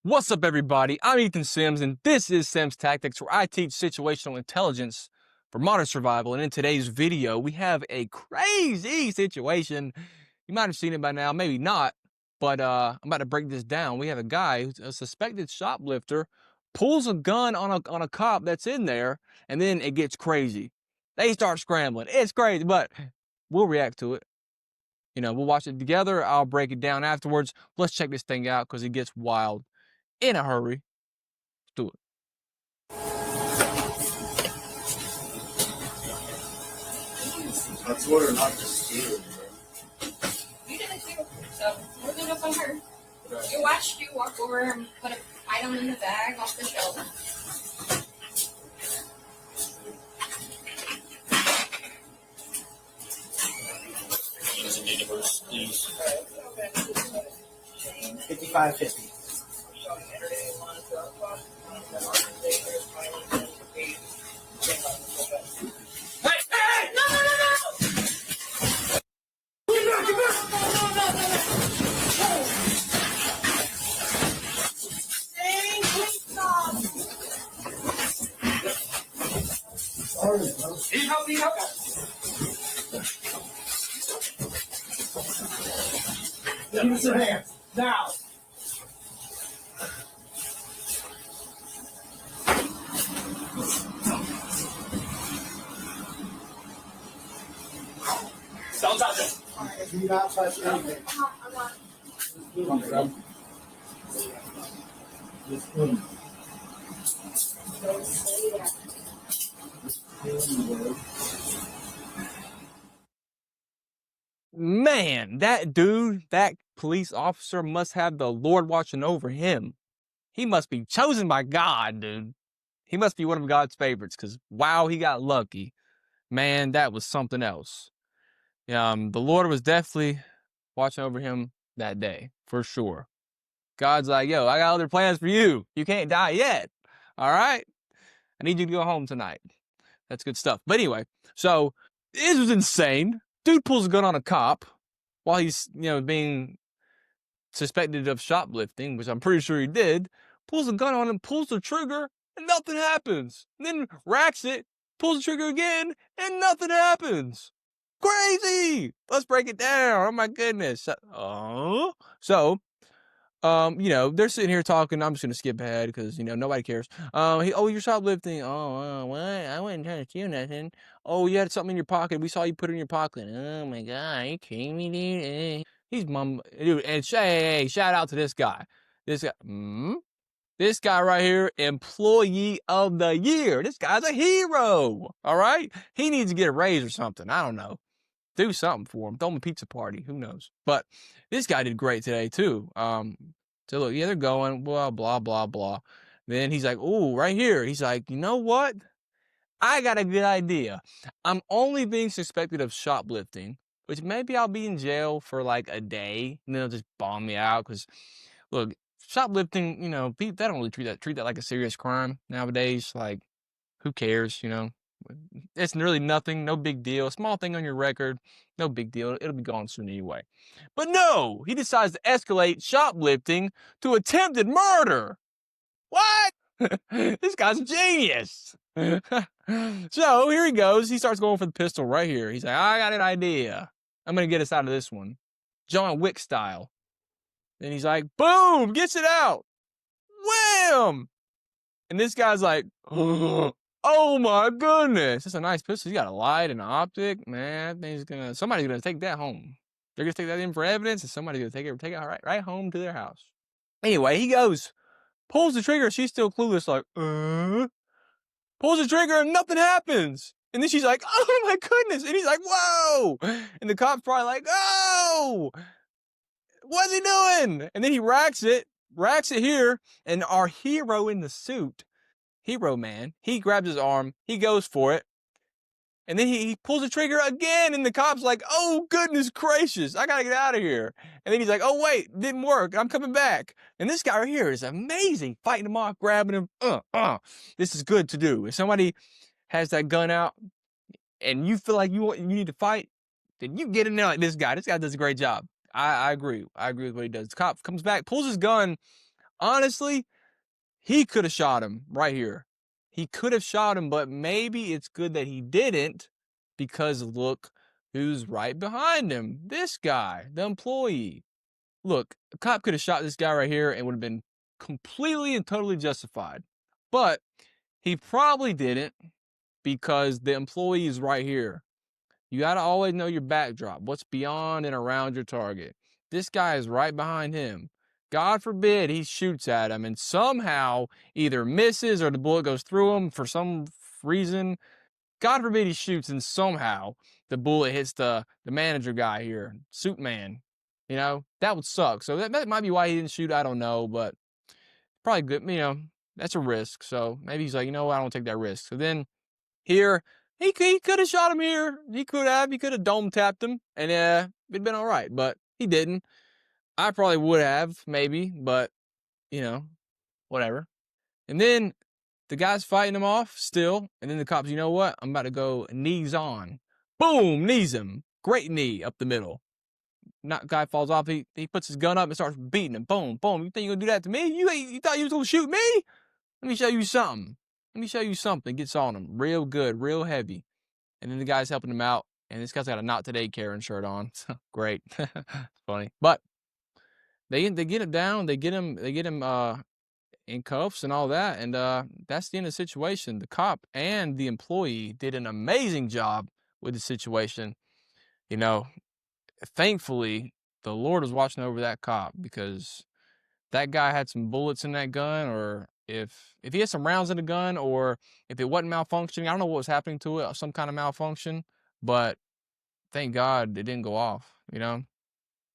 What's up, everybody? I'm Ethan Sims, and this is Sims Tactics, where I teach situational intelligence for modern survival. And in today's video, we have a crazy situation. You might have seen it by now, maybe not, but I'm about to break this down. We have a guy who's a suspected shoplifter, pulls a gun on a cop that's in there, and then it gets crazy. They start scrambling. It's crazy, but we'll react to it. We'll watch it together. I'll break it down afterwards. Let's check this thing out because it gets wild in a hurry. Let's do it. I told her not to steal, bro. You did it too, so we're good up on her. You watched you walk over and put an item in the bag off the shelf. Doesn't need to burst, please. 55-50. Need help. Give me some hands. Now. Don't touch it. Do not touch anything. Just boom. Don't say that. Man, that dude, that police officer must have the Lord watching over him. He must be chosen by God, dude. He must be one of God's favorites because, wow, he got lucky. Man, that was something else. The Lord was definitely watching over him that day, for sure. God's like, yo, I got other plans for you. You can't die yet. All right? I need you to go home tonight. That's good stuff. But anyway, so this was insane. Dude pulls a gun on a cop while he's, being suspected of shoplifting, which I'm pretty sure he did. Pulls a gun on him, pulls the trigger, and nothing happens. And then racks it, pulls the trigger again, and nothing happens. Crazy! Let's break it down. Oh my goodness. So, they're sitting here talking. I'm just gonna skip ahead because nobody cares. You're shoplifting. What? I wasn't trying to steal nothing. Oh, you had something in your pocket. We saw you put it in your pocket. Oh my God, are you kidding me, dude? He's dude. And hey, shout out to this guy. This guy right here, employee of the year. This guy's a hero. All right, he needs to get a raise or something. I don't know. Do something for him. Throw him a pizza party. Who knows? But this guy did great today too. So look, yeah, they're going, blah, blah, blah, blah. Then he's like, oh, right here. He's like, you know what? I got a good idea. I'm only being suspected of shoplifting, which maybe I'll be in jail for like a day, and then they'll just bomb me out. Because look, shoplifting, they don't really treat that like a serious crime nowadays. Like, who cares, It's really nothing, no big deal. A small thing on your record, no big deal. It'll be gone soon anyway. But no, he decides to escalate shoplifting to attempted murder. What? This guy's a genius. So here he goes. He starts going for the pistol right here. He's like, I got an idea. I'm going to get us out of this one. John Wick style. Then he's like, boom, gets it out. Wham! And this guy's like, oh my goodness. That's a nice pistol. He's got a light and an optic. Man, somebody's gonna take that home. They're gonna take that in for evidence, and somebody's gonna take it right home to their house. Anyway, he goes, pulls the trigger, she's still clueless, like, pulls the trigger and nothing happens. And then she's like, oh my goodness. And he's like, whoa. And the cop's probably like, oh, what's he doing? And then he racks it here, and our hero in the suit, hero man, he grabs his arm, he goes for it, and then he pulls the trigger again, and the cop's like, oh goodness gracious, I gotta get out of here. And then he's like, oh wait, didn't work, I'm coming back. And this guy right here is amazing, fighting him off, grabbing him. This is good to do. If somebody has that gun out and you feel like you need to fight, then you get in there like this guy. This guy does a great job. I agree with what he does. The cop comes back, pulls his gun honestly, he could have shot him right here. He could have shot him, but maybe it's good that he didn't, because look who's right behind him. This guy, the employee. Look, a cop could have shot this guy right here and would have been completely and totally justified. But he probably didn't, because the employee is right here. You got to always know your backdrop, what's beyond and around your target. This guy is right behind him. God forbid he shoots at him and somehow either misses or the bullet goes through him for some reason. God forbid he shoots and somehow the bullet hits the manager guy here, suit man. You know, that would suck. So that might be why he didn't shoot. I don't know, but probably good. You know, that's a risk. So maybe he's like, you know what, I don't take that risk. So then here, he could have shot him here. He could have dome tapped him, and it'd been all right. But he didn't. I probably would have, maybe, but you know, whatever. And then the guy's fighting him off still, and then the cops, you know what? I'm about to go knees on. Boom, knees him. Great knee up the middle. Not guy falls off. He puts his gun up and starts beating him. Boom, boom. You think you're gonna do that to me? You thought you was gonna shoot me? Let me show you something. Let me show you something. Gets on him real good, real heavy. And then the guy's helping him out, and this guy's got a Not Today Karen shirt on. Great, funny. But they get him down. They get him in cuffs and all that, and that's the end of the situation. The cop and the employee did an amazing job with the situation. You know, thankfully the Lord was watching over that cop, because that guy had some bullets in that gun, or if he had some rounds in the gun, or if it wasn't malfunctioning, I don't know what was happening to it, some kind of malfunction, but thank God it didn't go off, you know?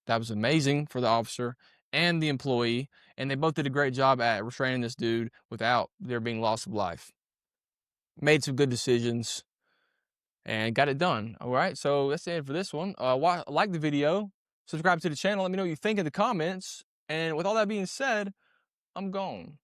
That was amazing for the officer and the employee, and they both did a great job at restraining this dude without there being loss of life. Made some good decisions and got it done. All right, so that's it for this one. Like the video, subscribe to the channel, let me know what you think in the comments, and with all that being said, I'm gone.